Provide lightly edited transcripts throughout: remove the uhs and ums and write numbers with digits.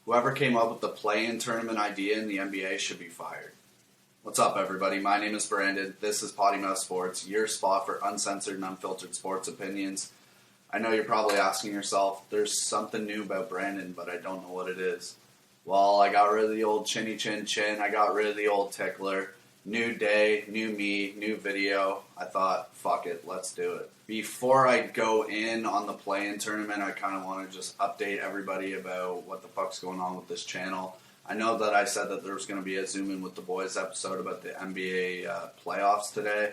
Whoever came up with the play-in tournament idea in the NBA should be fired. What's up, everybody? My name is Brandon. This is Potty Mouth Sports, your spot for uncensored and unfiltered sports opinions. I know you're probably asking yourself, there's something new about Brandon, but I don't know what it is. Well, I got rid of the old chinny chin chin. I got rid of the old tickler. New day, new me, new video. I thought, fuck it, let's do it. Before I go in on the play-in tournament, I kind of want to just update everybody about what the fuck's going on with this channel. I know that I said that there was going to be a Zoom In with the Boys episode about the NBA playoffs today,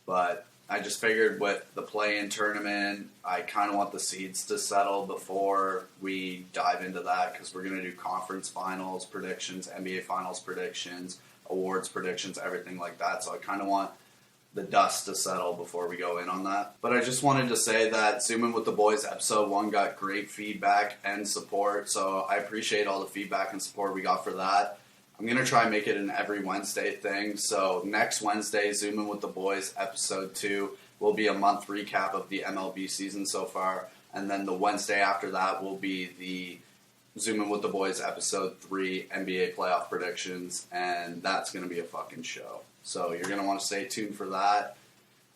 but I just figured with the play-in tournament, I kind of want the seeds to settle before we dive into that, because we're going to do conference finals predictions, NBA finals predictions, awards predictions, everything like that. So I kind of want the dust to settle before we go in on that. But I just wanted to say that Zoom In with the Boys episode 1 got great feedback and support, so I appreciate all the feedback and support we got for that. I'm going to try and make it an every Wednesday thing, so next Wednesday, Zoom In with the Boys episode 2 will be a month recap of the MLB season so far, and then the Wednesday after that will be the Zoom In with the Boys episode 3 NBA playoff predictions, and that's going to be a fucking show. So you're going to want to stay tuned for that.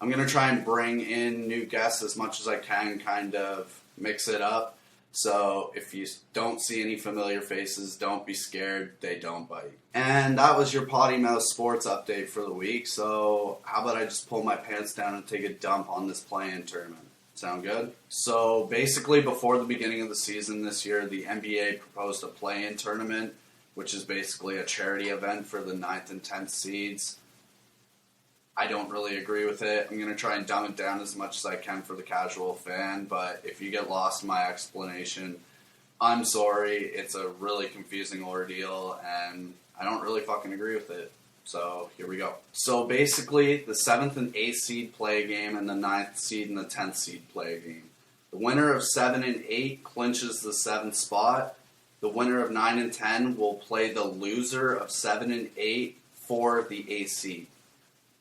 I'm going to try and bring in new guests as much as I can, kind of mix it up. So if you don't see any familiar faces, don't be scared. They don't bite. And that was your Potty Mouth Sports update for the week. So how about I just pull my pants down and take a dump on this play-in tournament? Sound good? So basically before the beginning of the season this year, the NBA proposed a play-in tournament, which is basically a charity event for the 9th and 10th seeds. I don't really agree with it. I'm going to try and dumb it down as much as I can for the casual fan, but if you get lost in my explanation, I'm sorry. It's a really confusing ordeal, and I don't really fucking agree with it. So here we go. So basically, the 7th and 8th seed play a game, and the 9th seed and the 10th seed play a game. The winner of 7 and 8 clinches the 7th spot. The winner of 9 and 10 will play the loser of 7 and 8 for the 8th seed.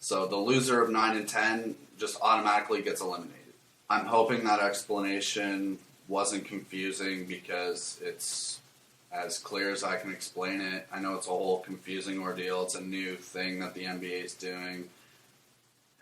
So the loser of 9 and 10 just automatically gets eliminated. I'm hoping that explanation wasn't confusing because it's as clear as I can explain it. I know it's a whole confusing ordeal. It's a new thing that the NBA is doing.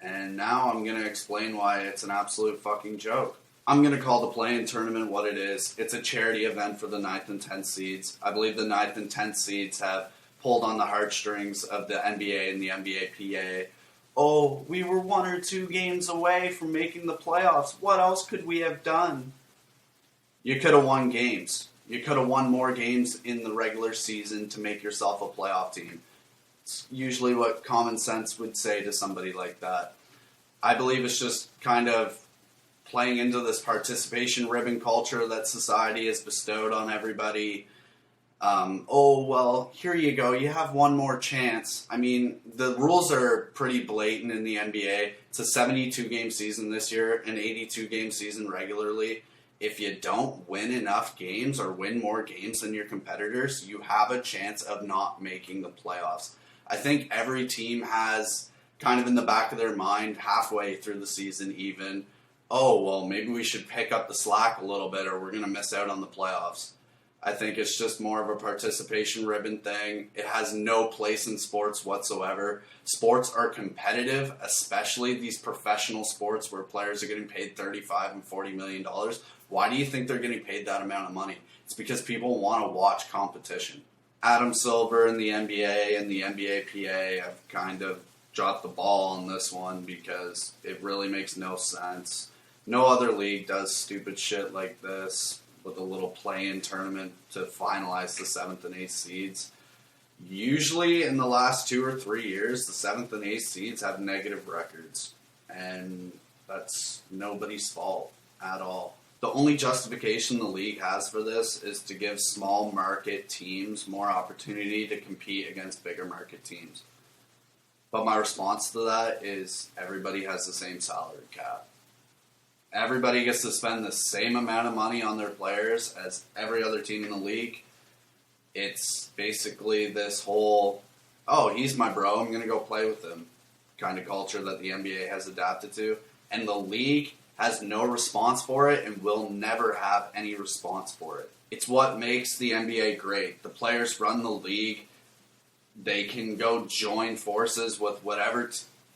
And now I'm going to explain why it's an absolute fucking joke. I'm going to call the play-in tournament what it is. It's a charity event for the 9th and 10th seeds. I believe the 9th and 10th seeds have pulled on the heartstrings of the NBA and the NBA PA. Oh, we were 1 or 2 games away from making the playoffs. What else could we have done? You could have won games. You could have won more games in the regular season to make yourself a playoff team. It's usually what common sense would say to somebody like that. I believe it's just kind of playing into this participation ribbon culture that society has bestowed on everybody. Oh, well, here you go. You have one more chance. I mean, the rules are pretty blatant in the NBA. It's a 72-game season this year, an 82-game season regularly. If you don't win enough games or win more games than your competitors, you have a chance of not making the playoffs. I think every team has kind of in the back of their mind, halfway through the season even, oh, well, maybe we should pick up the slack a little bit or we're going to miss out on the playoffs. I think it's just more of a participation ribbon thing. It has no place in sports whatsoever. Sports are competitive, especially these professional sports where players are getting paid $35 and $40 million. Why do you think they're getting paid that amount of money? It's because people want to watch competition. Adam Silver and the NBA and the NBA PA have kind of dropped the ball on this one because it really makes no sense. No other league does stupid shit like this with a little play-in tournament to finalize the 7th and 8th seeds. Usually in the last 2 or 3 years, the 7th and 8th seeds have negative records. And that's nobody's fault at all. The only justification the league has for this is to give small market teams more opportunity to compete against bigger market teams. But my response to that is everybody has the same salary cap. Everybody gets to spend the same amount of money on their players as every other team in the league. It's basically this whole, oh, he's my bro, I'm going to go play with him kind of culture that the NBA has adapted to. And the league has no response for it and will never have any response for it. It's what makes the NBA great. The players run the league. They can go join forces with whatever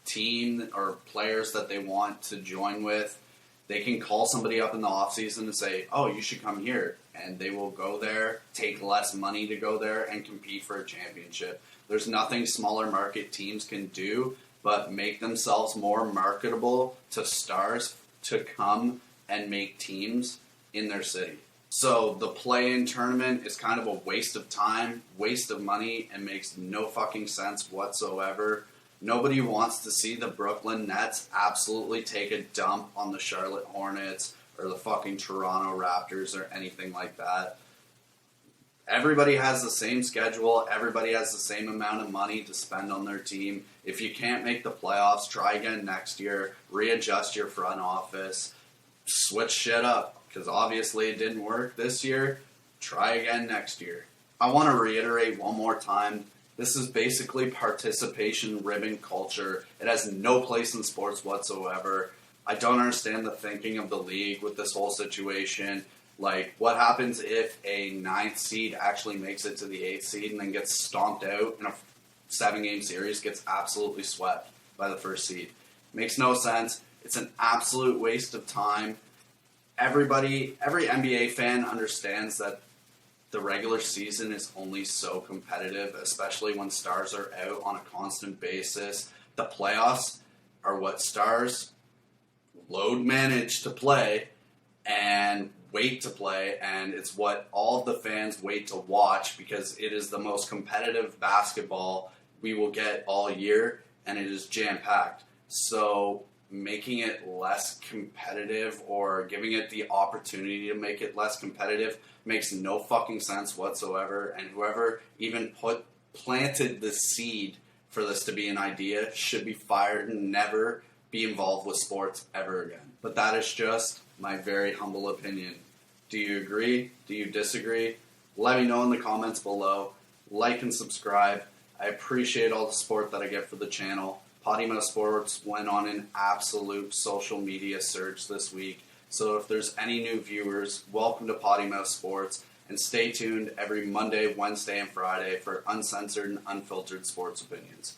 team or players that they want to join with. They can call somebody up in the offseason and say, oh, you should come here. And they will go there, take less money to go there, and compete for a championship. There's nothing smaller market teams can do but make themselves more marketable to stars to come and make teams in their city. So the play-in tournament is kind of a waste of time, waste of money, and makes no fucking sense whatsoever. Nobody wants to see the Brooklyn Nets absolutely take a dump on the Charlotte Hornets or the fucking Toronto Raptors or anything like that. Everybody has the same schedule. Everybody has the same amount of money to spend on their team. If you can't make the playoffs, try again next year. Readjust your front office. Switch shit up, because obviously it didn't work this year. Try again next year. I want to reiterate one more time. This is basically participation ribbon culture. It has no place in sports whatsoever. I don't understand the thinking of the league with this whole situation. Like, what happens if a 9th seed actually makes it to the 8th seed and then gets stomped out in a 7-game series, gets absolutely swept by the 1st seed? Makes no sense. It's an absolute waste of time. Every NBA fan understands that the regular season is only so competitive, especially when stars are out on a constant basis. The playoffs are what stars load manage to play and wait to play, and it's what all of the fans wait to watch because it is the most competitive basketball we will get all year, and it is jam-packed. So making it less competitive or giving it the opportunity to make it less competitive makes no fucking sense whatsoever, and whoever even planted the seed for this to be an idea should be fired and never be involved with sports ever again. But that is just my very humble opinion. Do you agree? Do you disagree? Let me know in the comments below. Like and subscribe. I appreciate all the support that I get for the channel. Potty Mouth Sports went on an absolute social media surge this week. So if there's any new viewers, welcome to Potty Mouth Sports. And stay tuned every Monday, Wednesday, and Friday for uncensored and unfiltered sports opinions.